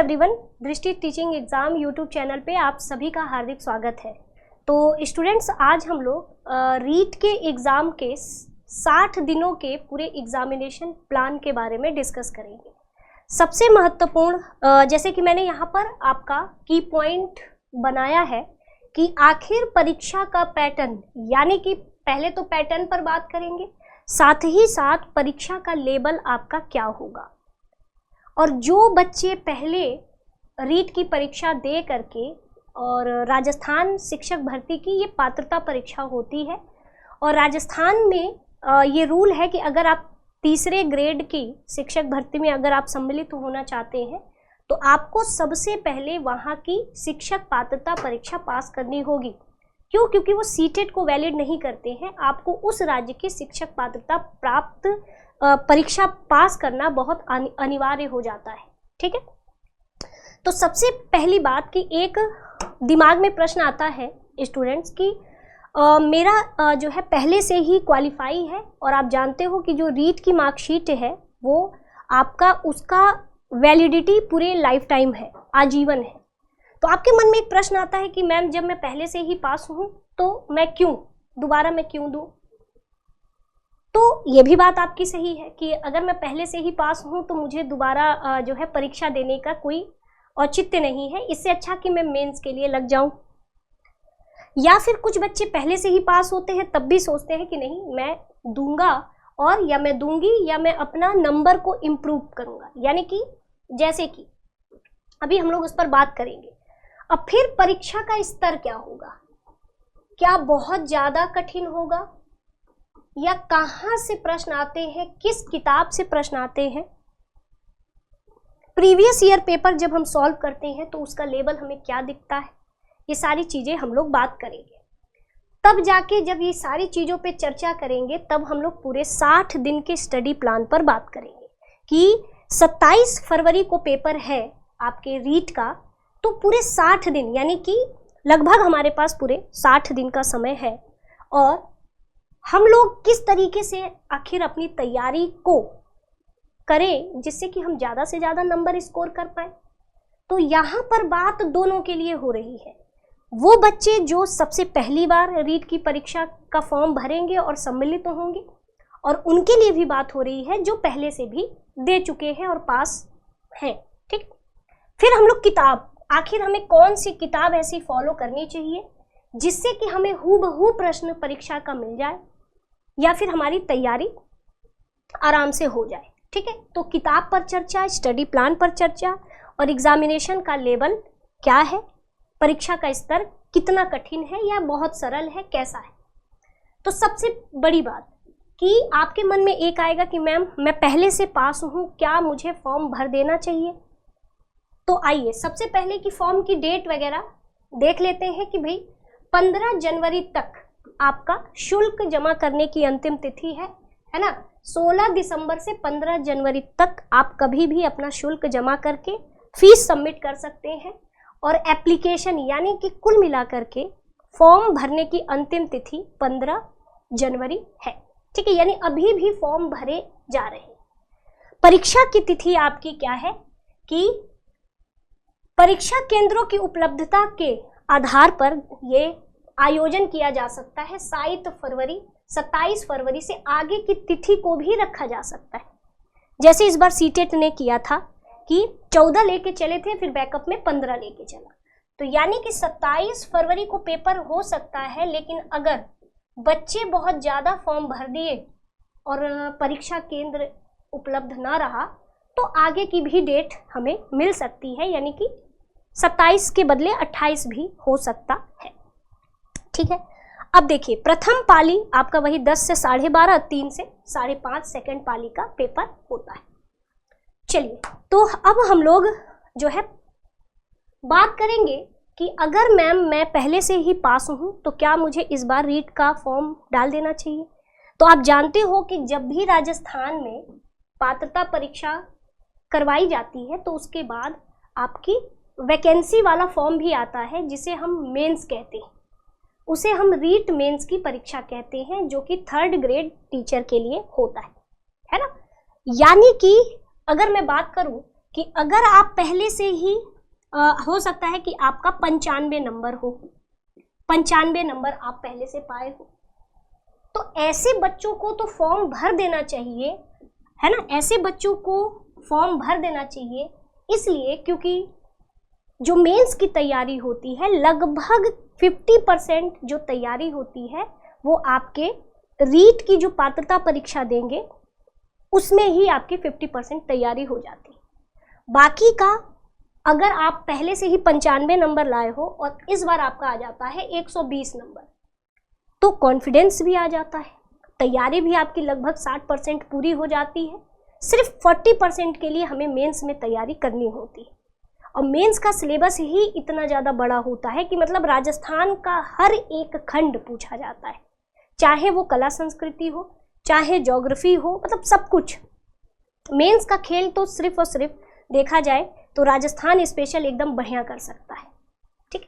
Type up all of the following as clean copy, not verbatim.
Everyone, दृष्टि teaching exam YouTube channel पे आप सभी का हार्दिक स्वागत है। तो स्टूडेंट्स, आज हम लोग रीट के एग्ज़ाम के 60 दिनों के पूरे एग्जामिनेशन प्लान के बारे में डिस्कस करेंगे। सबसे महत्वपूर्ण, जैसे कि मैंने यहाँ पर आपका की पॉइंट बनाया है कि आखिर परीक्षा का पैटर्न, यानी कि पहले तो पैटर्न पर बात करेंगे, साथ ही साथ परीक्षा का लेवल आपका क्या होगा। और जो बच्चे पहले रीट की परीक्षा दे करके, और राजस्थान शिक्षक भर्ती की ये पात्रता परीक्षा होती है, और राजस्थान में ये रूल है कि अगर आप तीसरे ग्रेड की शिक्षक भर्ती में अगर आप सम्मिलित होना चाहते हैं तो आपको सबसे पहले वहाँ की शिक्षक पात्रता परीक्षा पास करनी होगी। क्यों? क्योंकि वो सीटेट को वैलिड नहीं करते हैं। आपको उस राज्य की शिक्षक पात्रता प्राप्त परीक्षा पास करना बहुत अनिवार्य हो जाता है। ठीक है, तो सबसे पहली बात कि एक दिमाग में प्रश्न आता है स्टूडेंट्स की मेरा जो है पहले से ही क्वालिफाई है, और आप जानते हो कि जो रीट की मार्कशीट है वो आपका उसका वैलिडिटी पूरे लाइफ टाइम है, आजीवन है। तो आपके मन में एक प्रश्न आता है कि मैम, जब मैं पहले से ही पास हूँ तो मैं दोबारा क्यों दूँ? तो ये भी बात आपकी सही है कि अगर मैं पहले से ही पास हूँ तो मुझे दोबारा जो है परीक्षा देने का कोई औचित्य नहीं है। इससे अच्छा कि मैं मेंस के लिए लग जाऊं। या फिर कुछ बच्चे पहले से ही पास होते हैं तब भी सोचते हैं कि नहीं, मैं दूंगा, और या मैं दूंगी या मैं अपना नंबर को इम्प्रूव करूंगा। यानी कि जैसे कि अभी हम लोग उस पर बात करेंगे। अब फिर परीक्षा का स्तर क्या होगा? क्या बहुत ज़्यादा कठिन होगा, या कहाँ से प्रश्न आते हैं, किस किताब से प्रश्न आते हैं? प्रीवियस ईयर पेपर जब हम सॉल्व करते हैं तो उसका लेवल हमें क्या दिखता है, ये सारी चीज़ें हम लोग बात करेंगे। तब जाके जब ये सारी चीज़ों पे चर्चा करेंगे तब हम लोग पूरे 60 दिन के स्टडी प्लान पर बात करेंगे कि 27 फरवरी को पेपर है आपके रीट का, तो पूरे 60 दिन, यानी कि लगभग हमारे पास पूरे 60 दिन का समय है, और हम लोग किस तरीके से आखिर अपनी तैयारी को करें जिससे कि हम ज़्यादा से ज़्यादा नंबर स्कोर कर पाए। तो यहाँ पर बात दोनों के लिए हो रही है। वो बच्चे जो सबसे पहली बार रीट की परीक्षा का फॉर्म भरेंगे और सम्मिलित होंगे, और उनके लिए भी बात हो रही है जो पहले से भी दे चुके हैं और पास हैं। ठीक, फिर हम लोग किताब, आखिर हमें कौन सी किताब ऐसी फॉलो करनी चाहिए जिससे कि हमें हूबहू प्रश्न परीक्षा का मिल जाए, या फिर हमारी तैयारी आराम से हो जाए। ठीक है, तो किताब पर चर्चा, स्टडी प्लान पर चर्चा, और एग्जामिनेशन का लेवल क्या है, परीक्षा का स्तर कितना कठिन है या बहुत सरल है, कैसा है। तो सबसे बड़ी बात कि आपके मन में एक आएगा कि मैम, मैं पहले से पास हूँ, क्या मुझे फॉर्म भर देना चाहिए? तो आइए सबसे पहले कि फॉर्म की डेट वगैरह देख लेते हैं कि भाई 15 जनवरी तक आपका शुल्क जमा करने की अंतिम तिथि है ना। 16 दिसंबर से 15 जनवरी तक आप कभी भी अपना शुल्क जमा करके फीस सबमिट कर सकते हैं, और एप्लीकेशन यानी कि कुल मिलाकर के फॉर्म भरने की अंतिम तिथि 15 जनवरी है। ठीक है, यानी अभी भी फॉर्म भरे जा रहे हैं। परीक्षा की तिथि आपकी क्या है कि परीक्षा केंद्रों की उपलब्धता के आधार पर ये आयोजन किया जा सकता है। 7 फरवरी, 27 फरवरी से आगे की तिथि को भी रखा जा सकता है। जैसे इस बार सीटेट ने किया था कि 14 लेके चले थे, फिर बैकअप में 15 लेके चला, तो यानी कि 27 फरवरी को पेपर हो सकता है। लेकिन अगर बच्चे बहुत ज़्यादा फॉर्म भर दिए और परीक्षा केंद्र उपलब्ध ना रहा तो आगे की भी डेट हमें मिल सकती है, यानी कि 27 के बदले 28 भी हो सकता है। ठीक है, अब देखिए प्रथम पाली आपका वही 10 से 12:30, 3 से 5:30 सेकंड पाली का पेपर होता है। चलिए, तो अब हम लोग जो है बात करेंगे कि अगर मैम मैं पहले से ही पास हूँ तो क्या मुझे इस बार रीट का फॉर्म डाल देना चाहिए? तो आप जानते हो कि जब भी राजस्थान में पात्रता परीक्षा करवाई जाती है तो उसके बाद आपकी वैकेंसी वाला फॉर्म भी आता है, जिसे हम मेंस कहते हैं। उसे हम रीट मेंस की परीक्षा कहते हैं, जो कि 3rd ग्रेड टीचर के लिए होता है ना। यानी कि अगर मैं बात करूं कि अगर आप पहले से ही हो सकता है कि आपका 95 नंबर हो, 95 नंबर आप पहले से पाए हो, तो ऐसे बच्चों को तो फॉर्म भर देना चाहिए, है ना। ऐसे बच्चों को फॉर्म भर देना चाहिए, इसलिए क्योंकि जो मेंस की तैयारी होती है लगभग 50% जो तैयारी होती है वो आपके रीट की जो पात्रता परीक्षा देंगे उसमें ही आपकी 50% तैयारी हो जाती है। बाकी का अगर आप पहले से ही 95 नंबर लाए हो और इस बार आपका आ जाता है 120 नंबर, तो कॉन्फिडेंस भी आ जाता है, तैयारी भी आपकी लगभग 60% पूरी हो जाती है। सिर्फ 40% के लिए हमें मेंस में तैयारी करनी होती है, और मेंस का सिलेबस ही इतना ज़्यादा बड़ा होता है कि मतलब राजस्थान का हर एक खंड पूछा जाता है, चाहे वो कला संस्कृति हो, चाहे ज्योग्राफी हो, मतलब सब कुछ। मेंस का खेल तो सिर्फ और सिर्फ देखा जाए तो राजस्थान स्पेशल एकदम बढ़िया कर सकता है, ठीक है।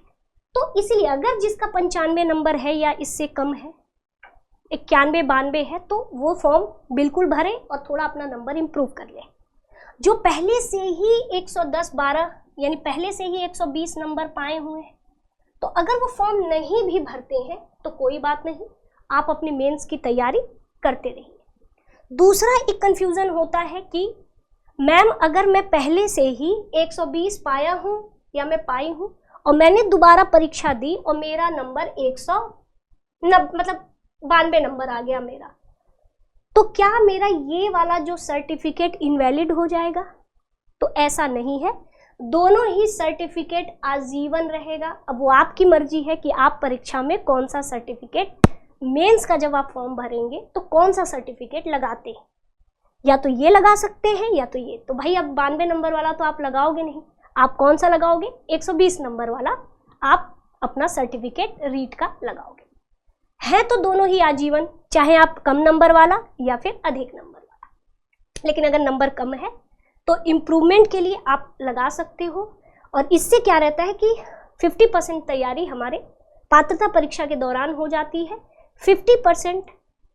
तो इसलिए अगर जिसका 95 नंबर है या इससे कम है, 91, 92 है, तो वो फॉर्म बिल्कुल भरे और थोड़ा अपना नंबर इम्प्रूव कर ले। जो पहले से ही 110, 12 यानी पहले से ही 120 नंबर पाए हुए हैं, तो अगर वो फॉर्म नहीं भी भरते हैं तो कोई बात नहीं, आप अपने मेंस की तैयारी करते रहिए। दूसरा एक कंफ्यूजन होता है कि मैम अगर मैं पहले से ही 120 पाया हूँ या मैं पाई हूँ और मैंने दोबारा परीक्षा दी और मेरा नंबर 92 नंबर आ गया मेरा, तो क्या मेरा ये वाला जो सर्टिफिकेट इनवैलिड हो जाएगा? तो ऐसा नहीं है, दोनों ही सर्टिफिकेट आजीवन रहेगा। अब वो आपकी मर्जी है कि आप परीक्षा में कौन सा सर्टिफिकेट, मेंस का जब आप फॉर्म भरेंगे तो कौन सा सर्टिफिकेट लगाते हैं, या तो ये लगा सकते हैं या तो ये। तो भाई अब 92 नंबर वाला तो आप लगाओगे नहीं, आप कौन सा लगाओगे? 120 नंबर वाला आप अपना सर्टिफिकेट रीट का लगाओगे। है तो दोनों ही आजीवन, चाहे आप कम नंबर वाला या फिर अधिक नंबर वाला। लेकिन अगर नंबर कम है तो इम्प्रूवमेंट के लिए आप लगा सकते हो, और इससे क्या रहता है कि 50% तैयारी हमारे पात्रता परीक्षा के दौरान हो जाती है, 50%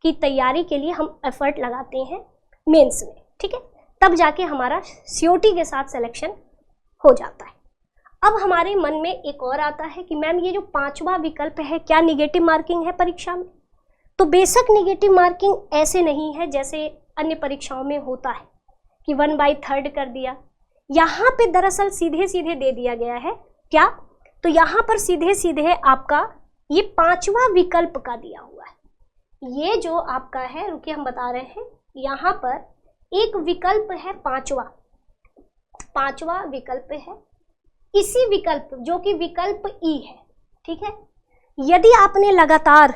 की तैयारी के लिए हम एफर्ट लगाते हैं मेंस में, ठीक है। तब जाके हमारा सीओटी के साथ सिलेक्शन हो जाता है। अब हमारे मन में एक और आता है कि मैम ये जो 5वां विकल्प है क्या निगेटिव मार्किंग है परीक्षा में? तो बेशक निगेटिव मार्किंग ऐसे नहीं है जैसे अन्य परीक्षाओं में होता है कि 1/3 कर दिया। यहाँ पे दरअसल सीधे सीधे दे दिया गया है क्या? तो यहाँ पर सीधे सीधे आपका ये 5वां विकल्प का दिया हुआ है। ये जो आपका है, रुकिए हम बता रहे हैं, यहाँ पर एक विकल्प है 5वां विकल्प है, इसी विकल्प जो कि विकल्प ई है, ठीक है। यदि आपने लगातार,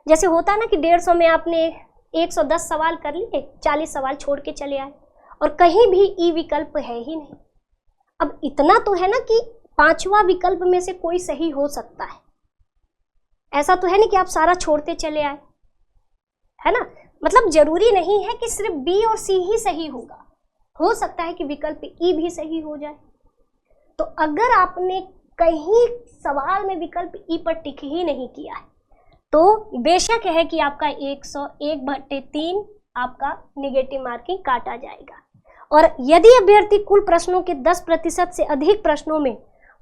जैसे होता है ना कि 150 में आपने 110 सवाल कर लिए, 40 सवाल छोड़ के चले आए और कहीं भी ई विकल्प है ही नहीं। अब इतना तो है ना कि 5वां विकल्प में से कोई सही हो सकता है, ऐसा तो है नहीं कि आप सारा छोड़ते चले आए, है ना। मतलब जरूरी नहीं है कि सिर्फ बी और सी ही सही होगा, हो सकता है कि विकल्प ई भी सही हो जाए। तो अगर आपने कहीं सवाल में विकल्प ई पर टिक ही नहीं किया है तो बेशक है कि आपका 101/3 आपका निगेटिव मार्किंग काटा जाएगा। और यदि अभ्यर्थी कुल प्रश्नों के 10% से अधिक प्रश्नों में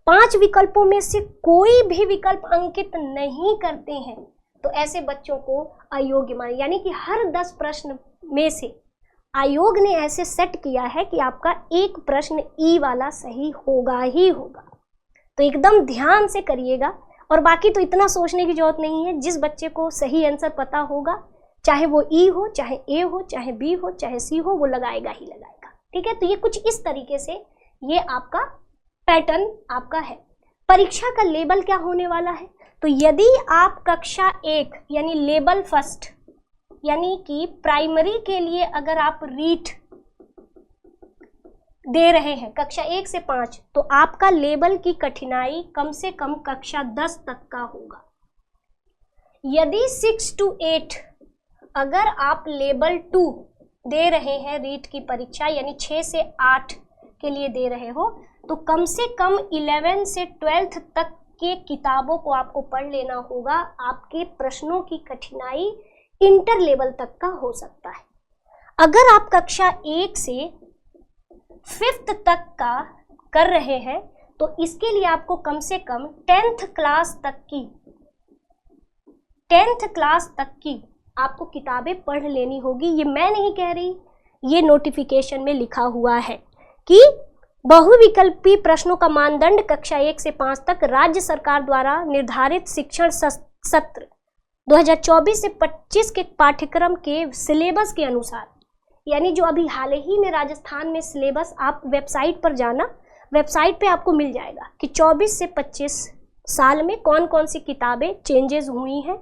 5 विकल्पों में से कोई भी विकल्प अंकित नहीं करते हैं तो ऐसे बच्चों को अयोग्य माने, यानी कि हर 10 प्रश्न में से आयोग ने ऐसे सेट किया है कि आपका एक प्रश्न ई वाला सही होगा ही होगा। तो एकदम ध्यान से करिएगा, और बाकी तो इतना सोचने की जरूरत नहीं है। जिस बच्चे को सही आंसर पता होगा, चाहे वो ई हो, चाहे ए हो, चाहे बी हो, चाहे सी हो, वो लगाएगा ही लगाएगा, ठीक है। तो ये कुछ इस तरीके से ये आपका पैटर्न आपका है। परीक्षा का लेबल क्या होने वाला है? तो यदि आप कक्षा 1 यानी लेबल फर्स्ट यानी कि प्राइमरी के लिए अगर आप रीट दे रहे हैं कक्षा 1 से 5, तो आपका लेबल की कठिनाई कम से कम कक्षा 10 तक का होगा। यदि 6 to 8 अगर आप लेबल 2 दे रहे हैं रीट की परीक्षा यानी 6 से 8 के लिए दे रहे हो, तो कम से कम 11 से 12 तक के किताबों को आपको पढ़ लेना होगा। आपके प्रश्नों की कठिनाई इंटर लेवल तक का हो सकता है। अगर आप कक्षा 1 से 5th तक का कर रहे हैं तो इसके लिए आपको कम से कम 10th क्लास तक की आपको किताबें पढ़ लेनी होगी। ये मैं नहीं कह रही, ये नोटिफिकेशन में लिखा हुआ है कि बहुविकल्पी प्रश्नों का मानदंड कक्षा 1 से 5 तक राज्य सरकार द्वारा निर्धारित शिक्षण सत्र 2024 से 25 के पाठ्यक्रम के सिलेबस के अनुसार, यानी जो अभी हाल ही में राजस्थान में सिलेबस, आप वेबसाइट पर जाना, वेबसाइट पे आपको मिल जाएगा कि 24 से 25 साल में कौन कौन सी किताबें चेंजेस हुई हैं।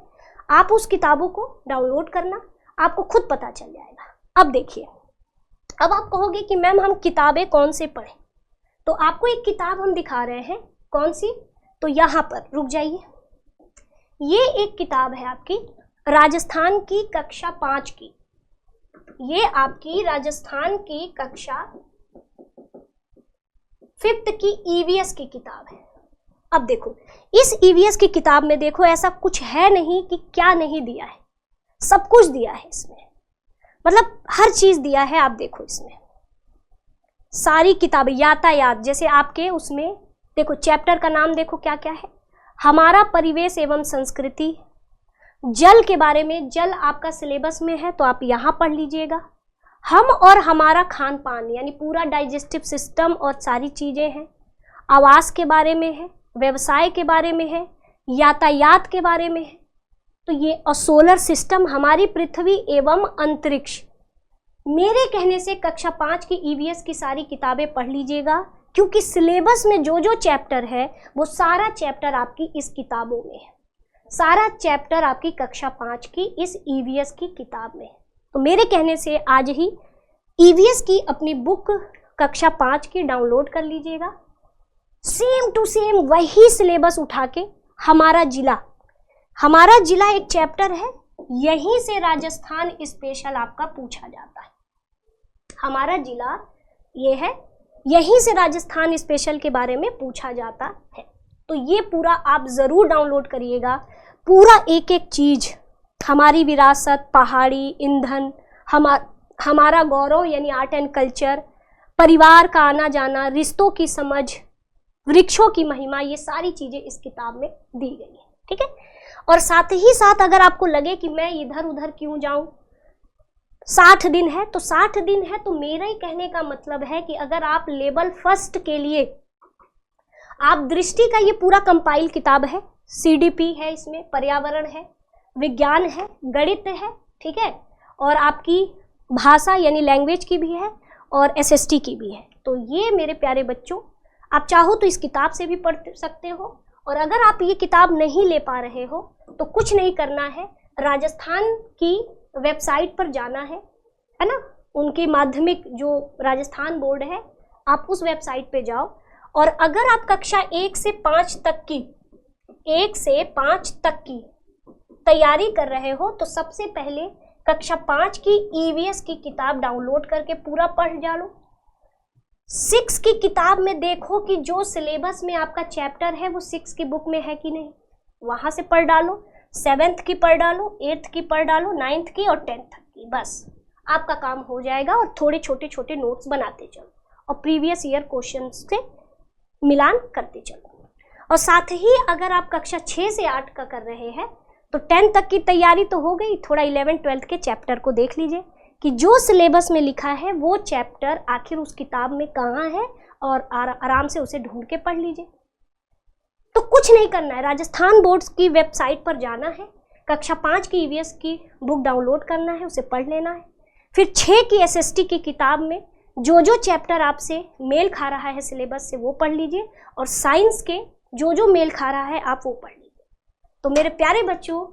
आप उस किताबों को डाउनलोड करना, आपको खुद पता चल जाएगा। अब देखिए, अब आप कहोगे कि मैम हम किताबें कौन से पढ़ें, तो आपको एक किताब हम दिखा रहे हैं, कौन सी, तो यहाँ पर रुक जाइए। ये एक किताब है आपकी राजस्थान की कक्षा 5 की, ये आपकी राजस्थान की कक्षा 5th की ईवीएस की किताब है। अब देखो, इस ईवीएस की किताब में देखो ऐसा कुछ है नहीं कि क्या नहीं दिया है, सब कुछ दिया है इसमें, मतलब हर चीज दिया है। आप देखो इसमें सारी किताबें, यातायात जैसे आपके उसमें देखो चैप्टर का नाम देखो क्या क्या है, हमारा परिवेश एवं संस्कृति, जल के बारे में, जल आपका सिलेबस में है तो आप यहाँ पढ़ लीजिएगा। हम और हमारा खान पान, यानी पूरा डाइजेस्टिव सिस्टम और सारी चीजें हैं। आवास के बारे में है, व्यवसाय के बारे में है, यातायात के बारे में है। तो ये और सोलर सिस्टम, हमारी पृथ्वी एवं अंतरिक्ष। मेरे कहने से कक्षा 5 की ईवीएस की सारी किताबें पढ़ लीजिएगा, क्योंकि सिलेबस में जो जो चैप्टर है वो सारा चैप्टर आपकी इस किताबों में है, सारा चैप्टर आपकी कक्षा 5 की इस ईवीएस की किताब में है। तो मेरे कहने से आज ही ईवीएस की अपनी बुक कक्षा 5 की डाउनलोड कर लीजिएगा, सेम टू सेम वही सिलेबस उठा के। हमारा जिला एक चैप्टर है, यहीं से राजस्थान स्पेशल आपका पूछा जाता है। हमारा जिला ये है, यहीं से राजस्थान स्पेशल के बारे में पूछा जाता है। तो ये पूरा आप जरूर डाउनलोड करिएगा, पूरा एक एक चीज, हमारी विरासत, पहाड़ी, ईंधन, हमारा गौरव यानी आर्ट एंड कल्चर, परिवार का आना जाना, रिश्तों की समझ, वृक्षों की महिमा, ये सारी चीजें इस किताब में दी गई है। ठीक है, और साथ ही साथ अगर आपको लगे कि मैं इधर उधर क्यों जाऊं, 60 दिन है तो 60 दिन है, तो मेरा ही कहने का मतलब है कि अगर आप लेवल 1 के लिए, आप दृष्टि का ये पूरा कंपाइल किताब है, सीडीपी है, इसमें पर्यावरण है, विज्ञान है, गणित है, ठीक है, और आपकी भाषा यानी लैंग्वेज की भी है और एसएसटी की भी है। तो ये मेरे प्यारे बच्चों, आप चाहो तो इस किताब से भी पढ़ सकते हो, और अगर आप ये किताब नहीं ले पा रहे हो तो कुछ नहीं करना है, राजस्थान की वेबसाइट पर जाना है ना, उनकी माध्यमिक जो राजस्थान बोर्ड है, आप उस वेबसाइट पे जाओ। और अगर आप कक्षा 1 से 5 तक की तैयारी कर रहे हो तो सबसे पहले कक्षा 5 की ईवीएस की किताब डाउनलोड करके पूरा पढ़ डालो। 6 की किताब में देखो कि जो सिलेबस में आपका चैप्टर है वो 6 की बुक में है कि नहीं, वहां से पढ़ डालो। 7th की पढ़ डालो, 8th की पढ़ डालो, 9th की और 10th की, बस आपका काम हो जाएगा। और थोड़े छोटे छोटे नोट्स बनाते चलो और प्रीवियस ईयर क्वेश्चन से मिलान करते चलो। और साथ ही अगर आप कक्षा 6 से 8 का कर रहे हैं तो 10 तक की तैयारी तो हो गई, थोड़ा 11th 12th के चैप्टर को देख लीजिए कि जो सिलेबस में लिखा है वो चैप्टर आखिर उस किताब में कहाँ है, और आराम से उसे ढूंढ के पढ़ लीजिए। तो कुछ नहीं करना है, राजस्थान बोर्ड की वेबसाइट पर जाना है, कक्षा 5 की ईवीएस की बुक डाउनलोड करना है, उसे पढ़ लेना है। फिर 6 की एसएसटी की किताब में जो जो चैप्टर आपसे मेल खा रहा है सिलेबस से वो पढ़ लीजिए, और साइंस के जो जो मेल खा रहा है आप वो पढ़ लीजिए। तो मेरे प्यारे बच्चों,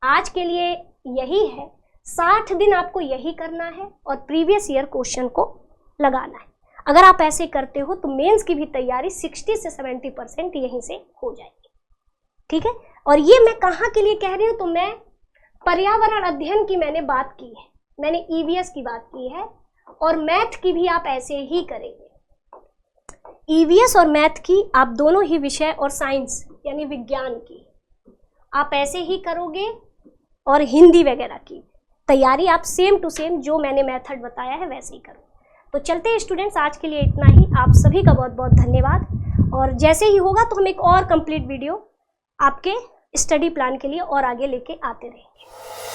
आज के लिए यही है, 60 दिन आपको यही करना है और प्रीवियस ईयर क्वेश्चन को लगाना है। अगर आप ऐसे करते हो तो मेंस की भी तैयारी 60 से 70% यहीं से हो जाएगी। ठीक है, और ये मैं कहाँ के लिए कह रही हूँ, तो मैं पर्यावरण अध्ययन की मैंने बात की है, मैंने ईवीएस की बात की है, और मैथ की भी आप ऐसे ही करेंगे। ईवीएस और मैथ की आप दोनों ही विषय, और साइंस यानी विज्ञान की आप ऐसे ही करोगे, और हिंदी वगैरह की तैयारी आप सेम टू सेम जो मैंने मेथड बताया है वैसे ही करो। तो तो चलते हैं स्टूडेंट्स, आज के लिए इतना ही। आप सभी का बहुत बहुत धन्यवाद। और जैसे ही होगा तो हम एक और कंप्लीट वीडियो आपके स्टडी प्लान के लिए और आगे लेके आते रहेंगे।